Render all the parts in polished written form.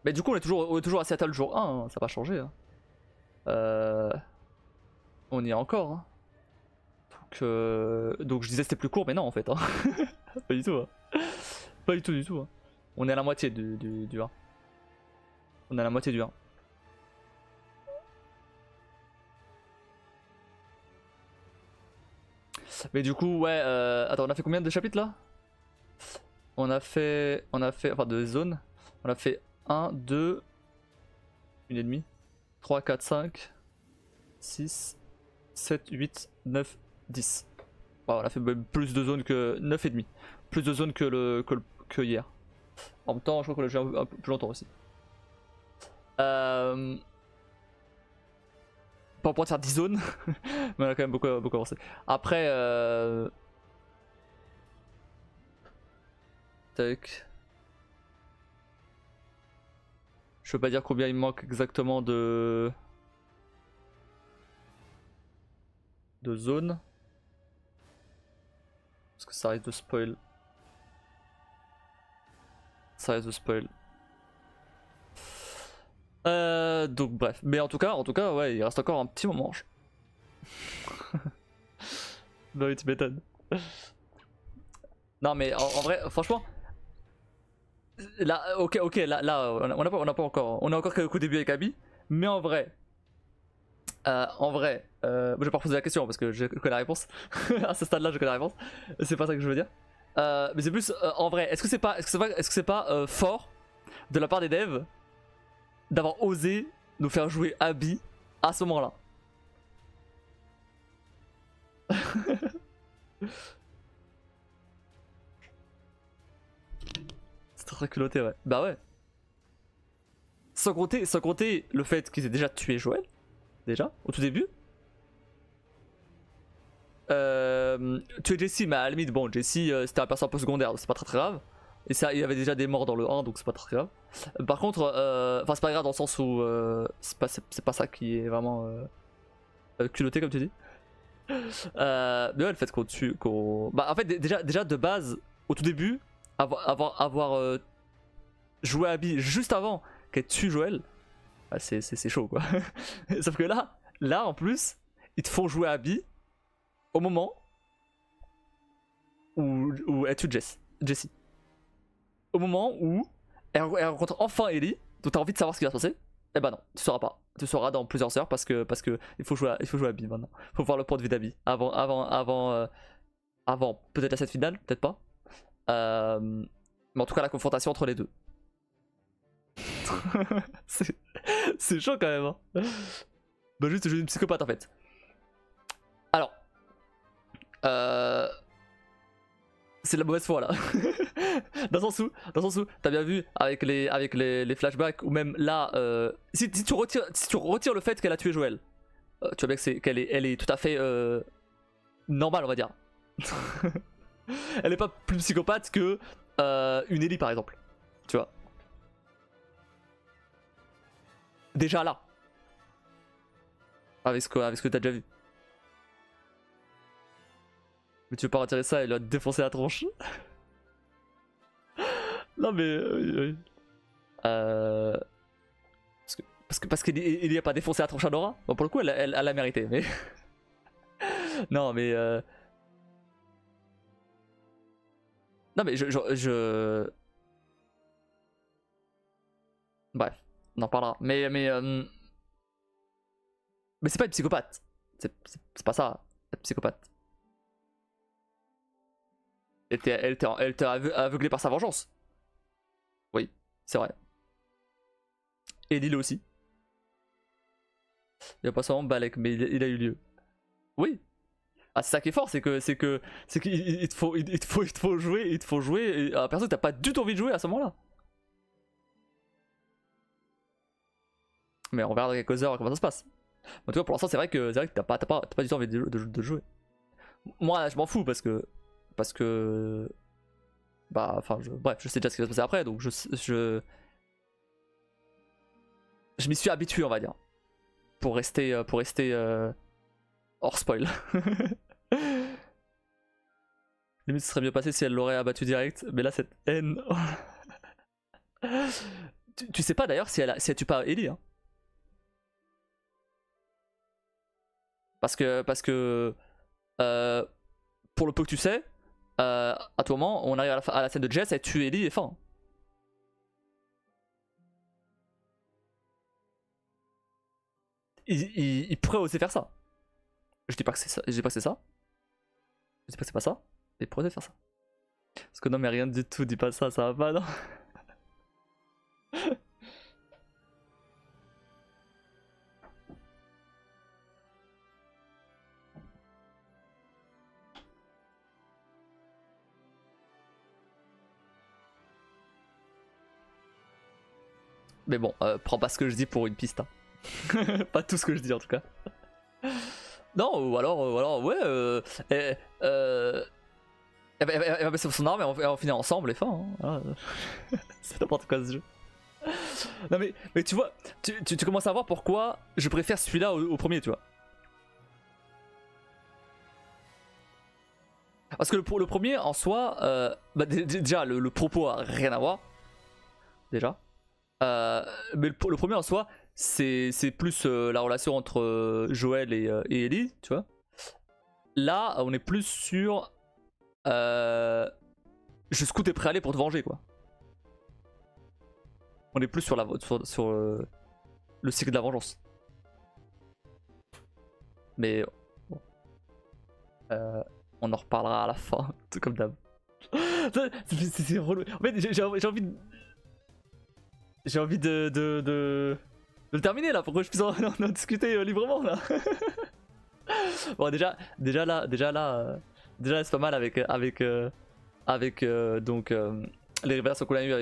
Mais du coup on est toujours à Seattle jour 1, hein, ça va pas changé. Hein. On y est encore. Hein. Donc je disais c'était plus court mais non en fait. Hein. Pas du tout. Hein. Pas du tout du tout. Hein. On est à la moitié du 1. On est à la moitié du 1. Mais du coup ouais attends on a fait combien de chapitres là? On a fait enfin de zones. On a fait 1, 2, 1,5, 3, 4, 5, 6, 7, 8, 9, 10. Bah, on a fait plus de zones que 9,5. Plus de zones que hier. En même temps, je crois qu'on l'a joué un peu plus longtemps aussi. Pas pour pouvoir faire 10 zones, mais on a quand même beaucoup avancé. Après, tac. Je peux pas dire combien il manque exactement de zones. Parce que ça risque de spoil. Ça risque de spoil. Donc bref, mais en tout cas ouais, il reste encore un petit moment. Bah oui, tu m'étonnes. Non mais en vrai, franchement, là, ok, là, on n'a pas encore, on a encore qu'au début avec Abby, mais en vrai, je vais pas reposer la question parce que je connais la réponse. À ce stade-là, je connais la réponse. C'est pas ça que je veux dire. Mais c'est plus en vrai, est-ce que c'est pas fort de la part des devs d'avoir osé nous faire jouer Abby à ce moment-là? C'est très culotté, ouais. Bah ouais. Sans compter le fait qu'ils aient déjà tué Joël, déjà, au tout début. Tuer Jesse, mais à la limite, bon, Jesse c'était un personnage un peu secondaire, donc c'est pas très grave. Et ça, il y avait déjà des morts dans le 1, donc c'est pas très grave. Par contre, enfin, c'est pas grave dans le sens où c'est pas ça qui est vraiment culotté, comme tu dis. Mais ouais, le fait qu'on tue. Bah, en fait, déjà de base, au tout début, avoir joué Abby juste avant qu'elle tue Joël, bah, c'est chaud quoi. Sauf que là en plus, ils te font jouer Abby au moment où elle tue Jessie. Au moment où elle rencontre enfin Ellie, donc t'as envie de savoir ce qui va se passer. Eh ben non, tu sauras pas. Tu sauras dans plusieurs heures parce que il faut jouer à Abby maintenant. Il faut voir le point de vue d'Abby avant peut-être la scène finale, peut-être pas. Mais en tout cas la confrontation entre les deux. c'est chaud quand même. Hein. Bah juste je suis une psychopathe en fait. Alors, c'est de la mauvaise foi là. dans le sens où t'as bien vu avec les flashbacks ou même là, si tu retires le fait qu'elle a tué Joël, tu vois bien qu'elle est tout à fait normale on va dire. Elle est pas plus psychopathe que une Ellie par exemple, tu vois. Déjà là, avec ce que t'as déjà vu. Mais tu veux pas retirer ça et lui défoncer la tronche? Non mais oui. Parce qu'il y a pas défoncé la tronche à Nora. Bon pour le coup elle l'a mérité mais. Non mais non mais bref, on en parlera. Mais c'est pas une psychopathe. C'est pas ça, être psychopathe. Elle était aveuglée par sa vengeance. Oui, c'est vrai. Et Lille aussi. Il y a pas seulement Balek, mais il a eu lieu. Oui. Ah, c'est ça qui est fort, c'est qu'il te faut jouer à un perso que t'as pas du tout envie de jouer à ce moment-là. Mais on verra dans quelques heures comment ça se passe. En tout cas, pour l'instant, c'est vrai que t'as pas du tout envie de jouer. Moi, je m'en fous parce que bah, enfin, bref, je sais déjà ce qui va se passer après, donc je m'y suis habitué, on va dire, pour rester hors spoil. Limite, ce serait mieux passé si elle l'aurait abattu direct, mais là, cette haine. tu sais pas d'ailleurs si elle tue pas Ellie. Hein. Parce que pour le peu que tu sais, à tout moment, on arrive à la scène de Jess, elle tue Ellie et fin. Il pourrait oser faire ça. Je dis pas que c'est ça. Je dis pas que c'est ça. Je dis pas que c'est pas ça. Il pourrait oser faire ça. Parce que non, mais rien du tout, dis pas ça, ça va pas, non. Mais bon, prends pas ce que je dis pour une piste. Hein. Pas tout ce que je dis en tout cas. Non, ou alors ouais, elle va baisser son arme et on va finir ensemble et fin. Hein. Voilà. C'est n'importe quoi ce jeu. Non mais tu vois, tu commences à voir pourquoi je préfère celui-là au premier, tu vois. Parce que le premier en soi, bah, déjà le propos a rien à voir. Déjà. Mais le premier en soi, c'est plus la relation entre Joël et Ellie, tu vois. Là, on est plus sur jusqu'où t'es prêt à aller pour te venger, quoi. On est plus sur le cycle de la vengeance. Mais bon, on en reparlera à la fin, tout comme d'hab. C'est relou. En fait, j'ai envie de le terminer là, pour que je puisse en discuter librement là. Bon, déjà c'est pas mal avec donc les révélations qu'on a eu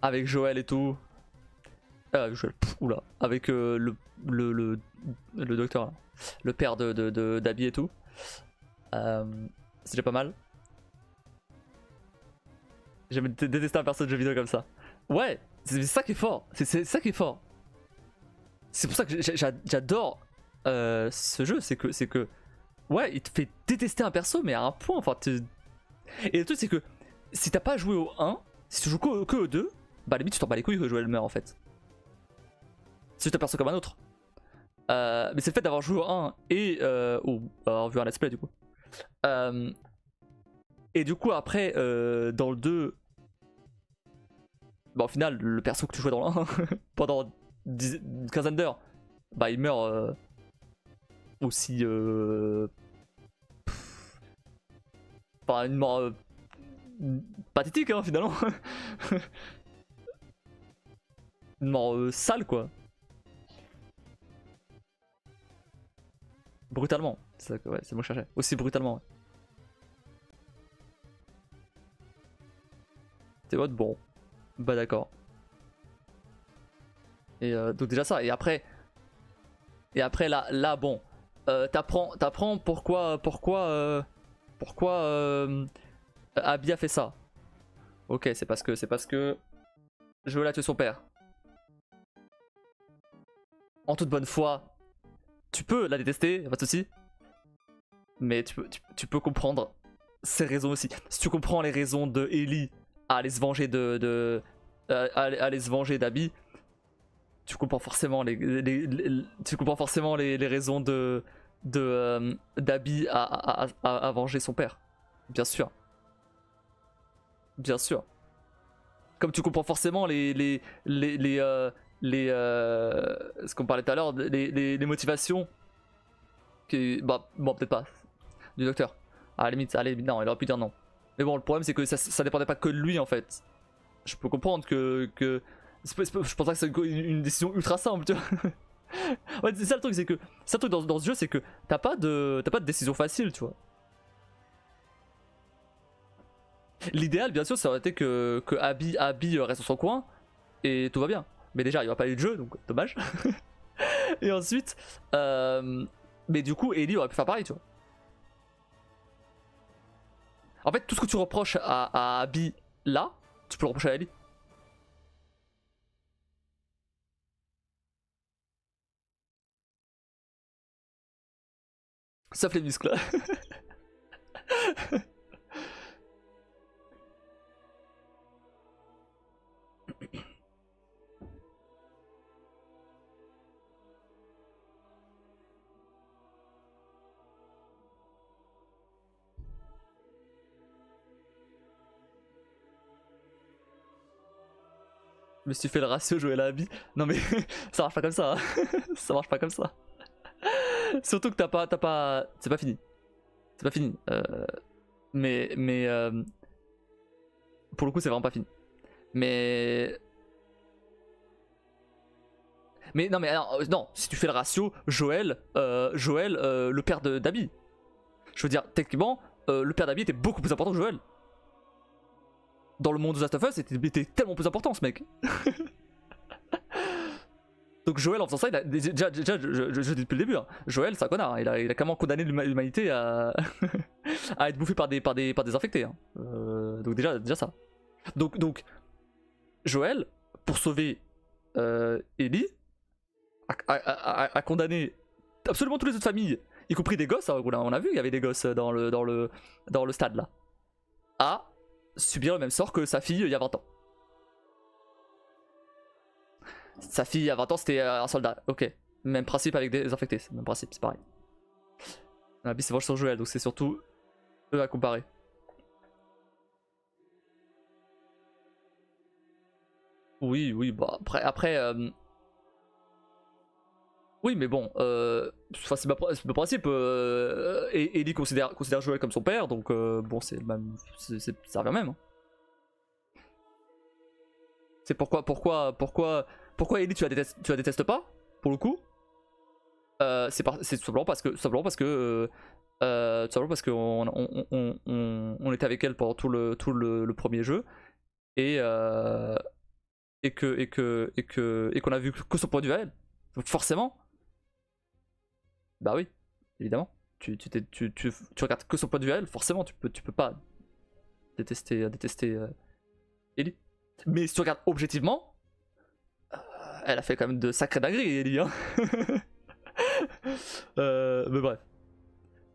avec Joël et tout. Joël, oula, avec le docteur, là. Le père d'Abby et tout. C'est déjà pas mal. J'aime détester un perso de jeu vidéo comme ça. Ouais, c'est ça qui est fort. C'est ça qui est fort. C'est pour ça que j'adore ce jeu. C'est que ouais, il te fait détester un perso, mais à un point. Enfin, et le truc, c'est que si t'as pas joué au 1, si tu joues que au 2, bah à la limite, tu t'en bats les couilles que Joël meurt en fait. C'est juste un perso comme un autre. Mais c'est le fait d'avoir joué au 1 et avoir vu un let's play du coup. Et du coup, après, dans le 2, bah, au final, le perso que tu jouais dans le 1 pendant une quinzaine d'heures, bah il meurt aussi. Enfin, une mort pathétique, hein, finalement. Une mort sale, quoi. Brutalement. C'est ça que, ouais, c'est le mot que je cherchais. Aussi brutalement, ouais. T'es mode bon. Bah d'accord. Et donc déjà ça. Et après là bon. T'apprends pourquoi Abby a fait ça. Ok, c'est parce que Joël a tué son père. En toute bonne foi, tu peux la détester, pas de soucis. Mais tu peux comprendre ses raisons aussi. Si tu comprends les raisons de Ellie à aller se venger aller se venger d'Abby, tu comprends forcément les raisons d'Abby à venger son père. Bien sûr. Bien sûr. Comme tu comprends forcément ce qu'on parlait tout à l'heure, les motivations bah bon, peut-être pas du docteur. À la limite, non, il aurait pu dire non. Mais bon, le problème c'est que ça dépendait pas que de lui en fait. Je peux comprendre que je pense pas que c'est une décision ultra simple, tu vois. Ouais, c'est ça le truc, c'est que ça le truc dans ce jeu, c'est que t'as pas de décision facile, tu vois. L'idéal, bien sûr, ça aurait été que Abby reste dans son coin et tout va bien. Mais déjà, il n'y aura pas eu de jeu, donc dommage. Et ensuite, mais du coup, Ellie aurait pu faire pareil, tu vois. En fait, tout ce que tu reproches à Abby là, tu peux le reprocher à Ellie. Sauf les muscles. Mais si tu fais le ratio Joël à Abby, non mais ça marche pas comme ça. Hein. Ça marche pas comme ça. Surtout que t'as pas, c'est pas fini. C'est pas fini. Mais pour le coup c'est vraiment pas fini. Mais non mais alors, non, si tu fais le ratio Joël, le père d'Abby. Je veux dire techniquement le père d'Abby était beaucoup plus important que Joël. Dans le monde de The Last of Us, était tellement plus important ce mec. Donc Joël en faisant ça, déjà je dis depuis le début, hein, Joël c'est un connard, hein, il a clairement condamné l'humanité à, à être bouffé par des infectés. Hein. Donc déjà ça. Donc Joël, pour sauver Ellie, a condamné absolument toutes les autres familles, y compris des gosses, hein, on a vu il y avait des gosses dans le stade là, à subir le même sort que sa fille il y a 20 ans. Sa fille à 20 ans c'était un soldat, ok. Même principe avec des infectés, c'est le même principe, c'est pareil. Abby c'est venge sur Joël, donc c'est surtout eux à comparer. Oui, bah après oui mais bon, c'est le principe, et Ellie considère Joël comme son père, donc bon c'est le même, ça revient même. Hein. C'est pourquoi Ellie tu la détestes pas, pour le coup c'est tout simplement parce que on était avec elle pendant tout le premier jeu et qu'on a vu que son point de vue à elle. Donc forcément, bah oui, évidemment. Tu regardes que son point de vue à elle, forcément tu peux pas détester Ellie. Mais si tu regardes objectivement, elle a fait quand même de sacrées dingueries Ellie. Hein. Mais bref.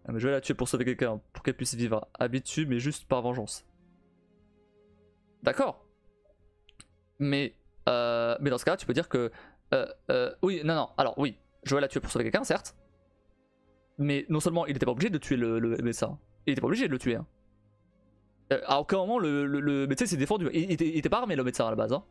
Ah, mais je vais la tuer pour sauver quelqu'un, pour qu'elle puisse vivre habituée, mais juste par vengeance. D'accord. Mais dans ce cas, tu peux dire que oui, non, alors oui, Joël a tué pour sauver quelqu'un, certes. Mais non seulement il était pas obligé de tuer le médecin, il était pas obligé de le tuer. Hein. À aucun moment le médecin s'est défendu. Il était pas armé le médecin à la base, hein,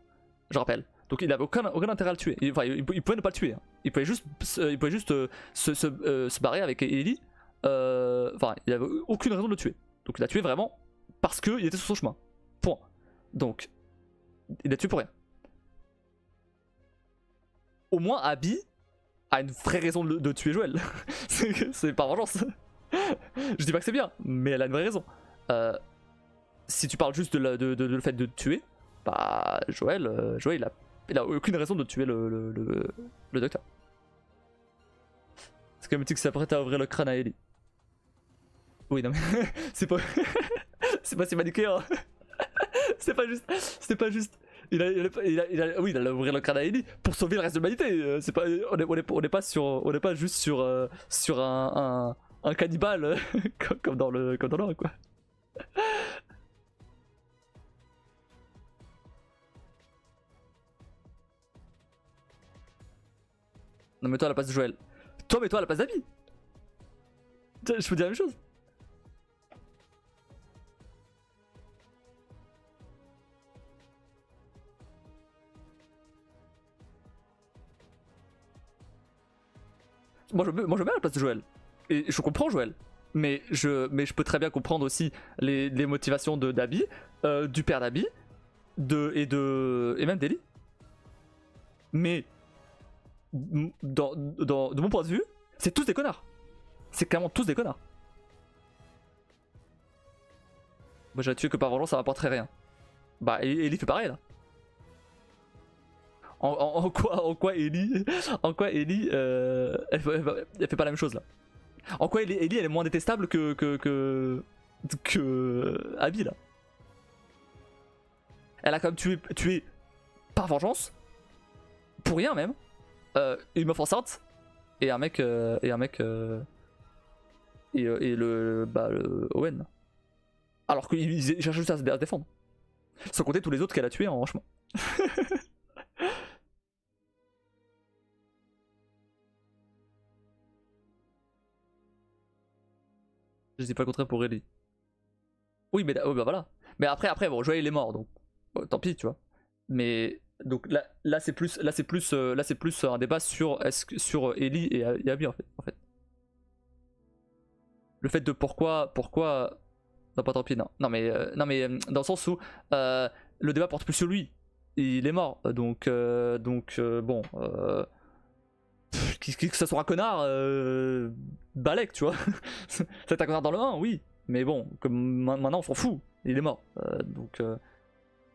je rappelle. Donc il avait aucun intérêt à le tuer. Enfin, il pouvait ne pas le tuer. Hein. Il pouvait juste se barrer avec Ellie. Enfin, il avait aucune raison de le tuer. Donc il l'a tué vraiment parce qu'il était sur son chemin. Point. Donc, il l'a tué pour rien. Au moins, Abby a une vraie raison de tuer Joël. C'est par vengeance. Je dis pas que c'est bien, mais elle a une vraie raison. Si tu parles juste de le fait de tuer, bah Joël il a aucune raison de tuer le docteur. C'est comme tu que s'apprête à ouvrir le crâne à Ellie. Oui, non mais c'est pas c'est pas si manichéen. Hein. C'est pas juste. Il a ouvrir le crâne à Ellie pour sauver le reste de l'humanité. C'est pas, on n'est pas juste sur un cannibale comme dans le quoi. Non mais toi à la place de Joël. Toi à la place d'Abby. Je peux dire la même chose. Moi je mets à la place de Joël. Et je comprends Joël. Mais je peux très bien comprendre aussi les motivations d'Abby, du père d'Abby, et même d'Ellie. Mais de mon point de vue, c'est tous des connards. C'est clairement tous des connards. Moi j'ai tué que par vengeance, ça m'apporterait rien. Bah Ellie fait pareil là. En quoi Ellie elle fait pas la même chose là. En quoi Ellie elle est moins détestable que Abby là. Elle a quand même tué par vengeance, pour rien même, une meuf enceinte et un mec et le Owen. Alors qu'il cherche juste à se défendre. Sans compter tous les autres qu'elle a tués en chemin. Je dis pas le contraire pour Ellie. Oui, mais bah voilà. Mais après bon, Joël il est mort, donc tant pis, tu vois. Mais Donc là c'est plus, un débat sur Ellie et Abby en fait. Le fait de pourquoi non pas tant pis non mais dans le sens où le débat porte plus sur lui. Il est mort donc bon que ça soit un connard Balek tu vois. C'est un connard dans le 1 oui mais bon comme maintenant on s'en fout il est mort donc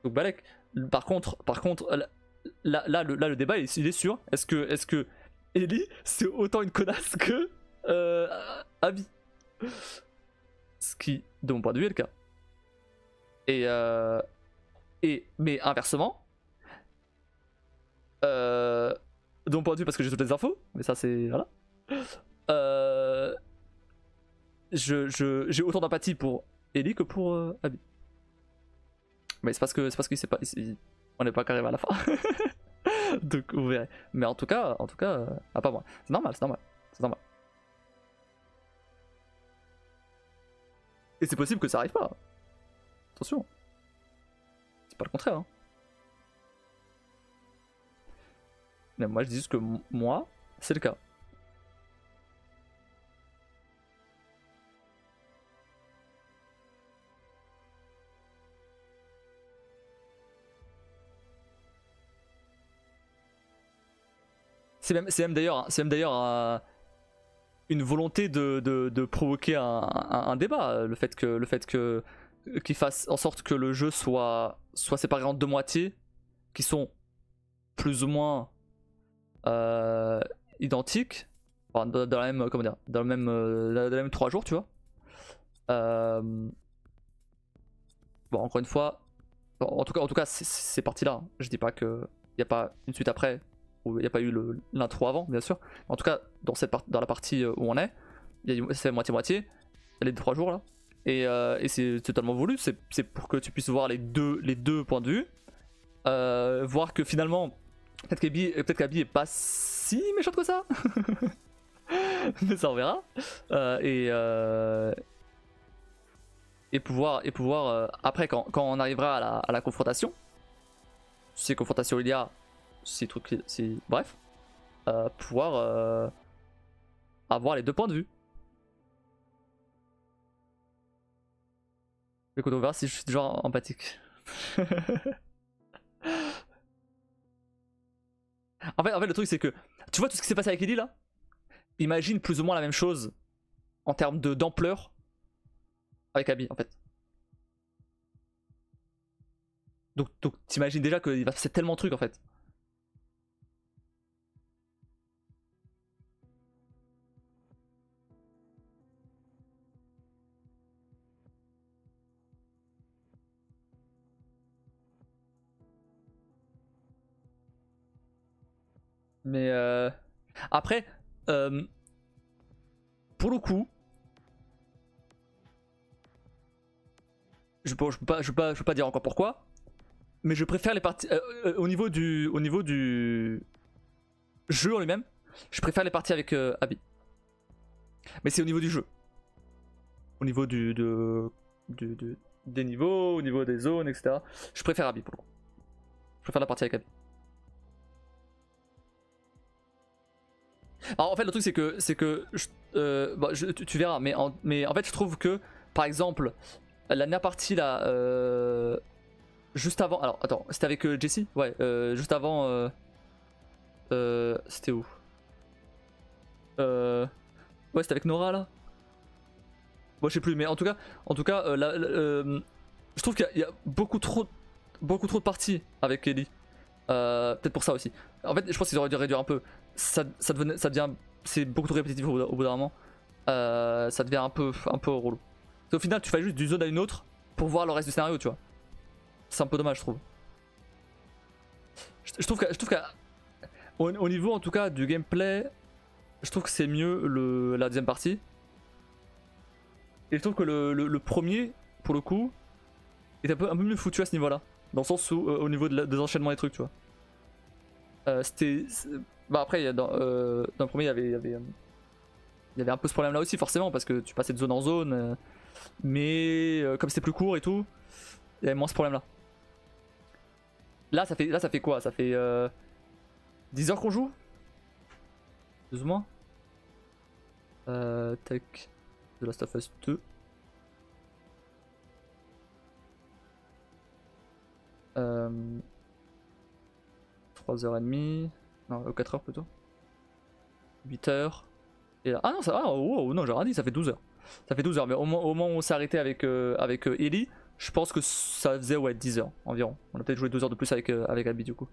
Balek. Par contre là le débat il est sûr est-ce que Ellie c'est autant une connasse que Abby, ce qui de mon point de vue est le cas mais inversement de mon point de vue parce que j'ai toutes les infos mais ça c'est voilà j'ai autant d'empathie pour Ellie que pour Abby. Mais c'est parce que on n'est pas carré à la fin. Donc vous verrez. Mais en tout cas, pas moi. C'est normal. Et c'est possible que ça arrive pas. Attention. C'est pas le contraire. Hein. Mais moi je dis juste que moi, c'est le cas. C'est même d'ailleurs une volonté de provoquer un débat. Le fait qu'il fasse en sorte que le jeu soit séparé en deux moitiés qui sont plus ou moins identiques, enfin, dans la même, comment dire, dans le même 3 jours, tu vois. Bon, encore une fois, en tout cas, c'est parti là. Je dis pas qu'il n'y a pas une suite après. Il n'y a pas eu l'intro avant, bien sûr. En tout cas, dans la partie où on est, c'est moitié-moitié, les 3 jours là. Et c'est totalement voulu, c'est pour que tu puisses voir les deux points de vue. Voir que finalement, peut-être qu'Abby est pas si méchante que ça. Mais ça on verra. Et pouvoir après, quand on arrivera à la confrontation, si confrontation il y a, bref, pouvoir avoir les deux points de vue. Écoute, on verra si je suis genre empathique. en fait, le truc c'est que tu vois tout ce qui s'est passé avec Ellie là. Imagine plus ou moins la même chose en termes d'ampleur avec Abby en fait. Donc t'imagines déjà qu'il va passer tellement de trucs en fait. Mais après, pour le coup, je peux pas dire encore pourquoi, mais je préfère les parties au niveau du jeu en lui-même. Je préfère les parties avec Abby. Mais c'est au niveau du jeu, au niveau des niveaux, au niveau des zones, etc. Je préfère Abby pour le coup. Je préfère la partie avec Abby. Alors en fait le truc c'est que bon, tu verras mais en fait je trouve que par exemple la dernière partie là juste avant, alors attends c'était avec Jessie ouais juste avant c'était où ouais c'était avec Nora là bon je sais plus mais en tout cas je trouve qu'il y a beaucoup trop de parties avec Ellie. Peut-être pour ça aussi. En fait, je pense qu'ils auraient dû réduire un peu. Ça devient, c'est beaucoup trop répétitif au bout d'un moment. Ça devient un peu relou. Au final, tu fais juste d'une zone à une autre pour voir le reste du scénario, tu vois. C'est un peu dommage, je trouve. Je trouve qu'au niveau en tout cas du gameplay, je trouve que c'est mieux la deuxième partie. Et je trouve que le premier, pour le coup, est un peu mieux foutu à ce niveau-là. Dans le sens où, au niveau des enchaînements et trucs, tu vois. Bah après, dans le premier, il y avait un peu ce problème là aussi, forcément, parce que tu passais de zone en zone. Mais comme c'était plus court et tout, il y avait moins ce problème là. Là ça fait quoi? Ça fait 10 heures qu'on joue? 12 mois. Tac. The Last of Us 2. 3h30. Non, 4h plutôt. 8h. Et là... Ah non, ça va, oh, non, j'ai rien dit, ça fait 12 heures. Ça fait 12 heures, mais au moment où on s'est arrêté avec Ellie, je pense que ça faisait ouais, 10 heures environ. On a peut-être joué 2 heures de plus avec Abby du coup.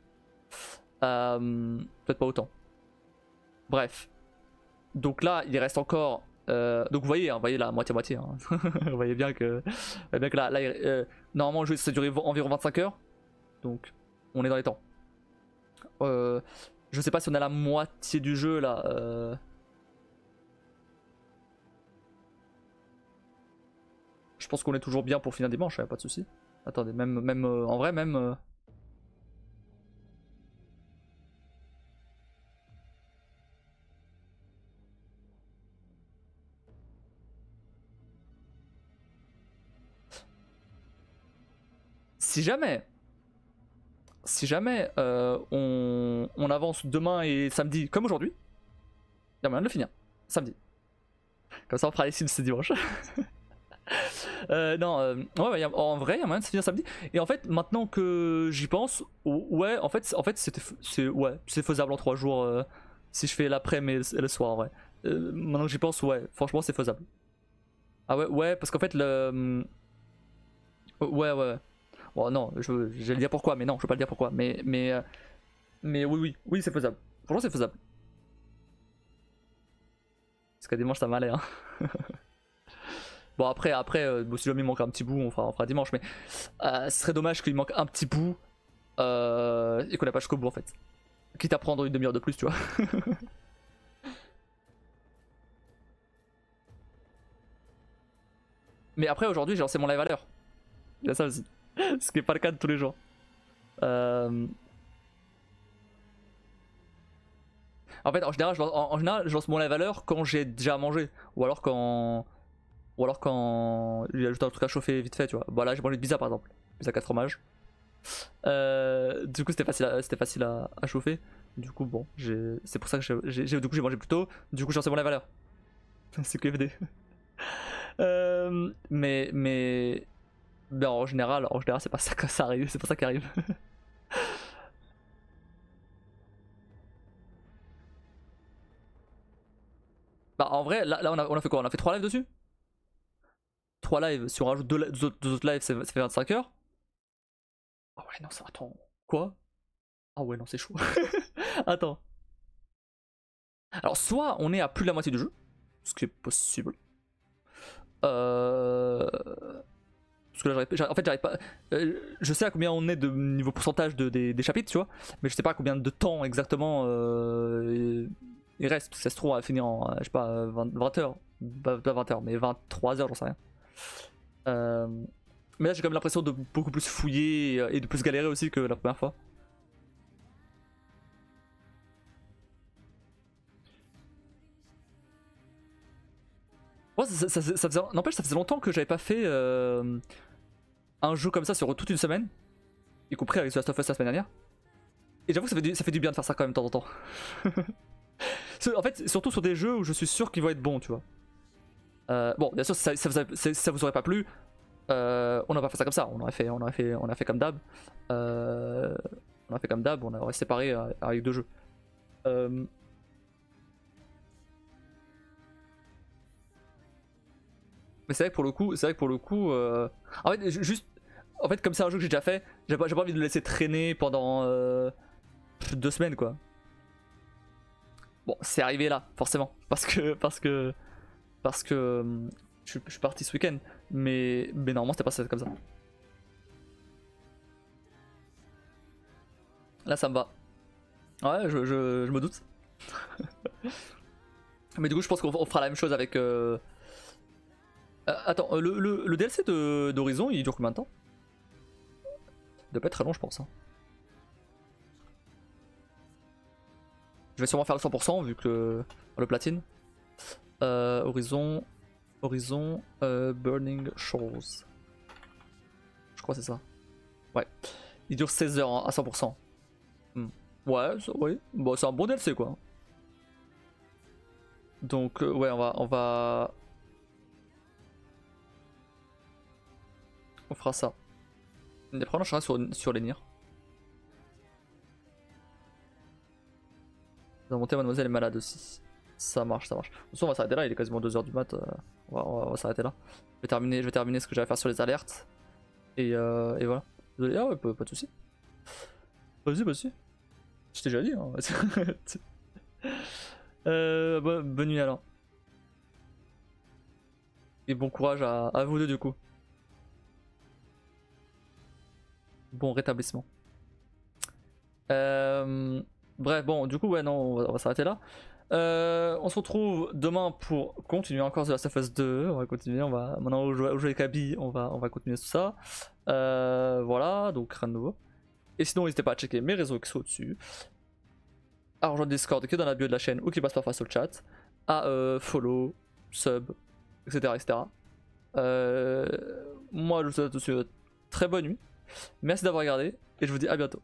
Peut-être pas autant. Bref. Donc là, il reste encore. Donc vous voyez, voyez là, moitié-moitié. Hein. Vous voyez bien que là normalement le jeu ça durait environ 25 heures. Donc on est dans les temps. Je sais pas si on a la moitié du jeu là. Je pense qu'on est toujours bien pour finir dimanche, pas de soucis. Attendez, même en vrai, même. Si jamais on avance demain et samedi comme aujourd'hui, il y a moyen de le finir. Samedi. Comme ça on fera les Sims ce dimanche. Non, ouais, en vrai, il y a moyen de se finir samedi. Et en fait, maintenant que j'y pense, ouais, en fait c'est faisable en 3 jours si je fais l'après-midi et le soir, ouais. Maintenant que j'y pense, ouais, franchement, c'est faisable. Ah ouais, parce qu'en fait, ouais. Bon, non, j'allais dire pourquoi, mais non, je vais pas le dire pourquoi. Mais oui, c'est faisable. Franchement, c'est faisable. Parce qu'à dimanche, ça m'allait, hein. Bon après si jamais il manque un petit bout on fera dimanche, mais ce serait dommage qu'il manque un petit bout et qu'on n'a pas jusqu'au bout en fait. Quitte à prendre une demi-heure de plus, tu vois. Mais après aujourd'hui j'ai lancé mon live à l'heure. Il y a ça aussi. Ce qui n'est pas le cas de tous les jours. En fait en général je lance mon live à l'heure quand j'ai déjà mangé. Ou alors quand il y a juste un truc à chauffer vite fait, tu vois. Bon là j'ai mangé de pizza par exemple. Pizza 4 fromages. Du coup c'était facile à chauffer. Du coup bon, c'est pour ça que du coup j'ai mangé plus tôt. Du coup j'ai lancé mon live à l'heure. C'est QFD. Mais en général c'est pas ça que ça arrive, c'est pas ça qui arrive. Bah en vrai là on a fait quoi? On a fait 3 lives dessus? 3 lives, si on rajoute 2 autres lives ça fait 25 heures. Ah ouais non ça attends. Quoi? Ah ouais non c'est chaud. Attends. Alors soit on est à plus de la moitié du jeu, ce qui est possible. Parce que là j'arrive pas. Je sais à combien on est de niveau pourcentage des chapitres, tu vois, mais je sais pas à combien de temps exactement il reste. Parce que ça se trouve on va finir en je sais pas 20 heures, pas 20 heures, mais 23 heures, j'en sais rien. Mais là j'ai quand même l'impression de beaucoup plus fouiller et de plus galérer aussi que la première fois. Ouais, n'empêche, ça faisait longtemps que j'avais pas fait un jeu comme ça sur toute une semaine, y compris avec The Last of Us la semaine dernière. Et j'avoue que ça fait du bien de faire ça quand même de temps en temps. En fait, surtout sur des jeux où je suis sûr qu'ils vont être bons, tu vois. Bon, bien sûr, ça vous aurait pas plu, on n'a pas fait ça comme ça. On a fait comme d'hab. On a fait comme d'hab, on aurait séparé avec 2 jeux. Mais c'est vrai que pour le coup, en fait, en fait, comme c'est un jeu que j'ai déjà fait, j'ai pas envie de le laisser traîner pendant 2 semaines, quoi. Bon, c'est arrivé là, forcément, parce que je suis parti ce week-end, mais normalement c'était pas comme ça. Là, ça me va. Ouais, je me doute. Mais du coup, je pense qu'on fera la même chose avec. Attends, le DLC d'Horizon, il dure combien de temps? Il doit pas être très long, je pense. Hein. Je vais sûrement faire le 100% vu que le platine. Horizon Burning Shores. Je crois que c'est ça. Ouais. Il dure 16 heures hein, à 100%. Ouais, oui. Bon, c'est un bon DLC quoi. Donc ouais, on fera ça. Et après on enchaînera sur les Nier. Vous avez monté Mademoiselle est malade aussi. Ça marche, ça marche. De toute façon on va s'arrêter là, il est quasiment 2h du mat. On va s'arrêter là. Je vais terminer ce que j'avais à faire sur les alertes. Et voilà. Désolé, ah ouais, pas de soucis. Vas-y, vas-y. Je t'ai déjà dit. Hein. Bonne nuit alors. Et bon courage à vous deux du coup. Bon rétablissement. Bref, bon, du coup, ouais, non, on va s'arrêter là. On se retrouve demain pour continuer encore The Last of Us 2. On va continuer, on va maintenant jouer avec Abby, on va continuer tout ça. Voilà, donc rien de nouveau. Et sinon, n'hésitez pas à checker mes réseaux qui sont au-dessus. À rejoindre Discord qui est dans la bio de la chaîne ou qui passe parfois sur le chat. À follow, sub, etc. etc. Moi, je vous souhaite à tous une très bonne nuit. Merci d'avoir regardé et je vous dis à bientôt.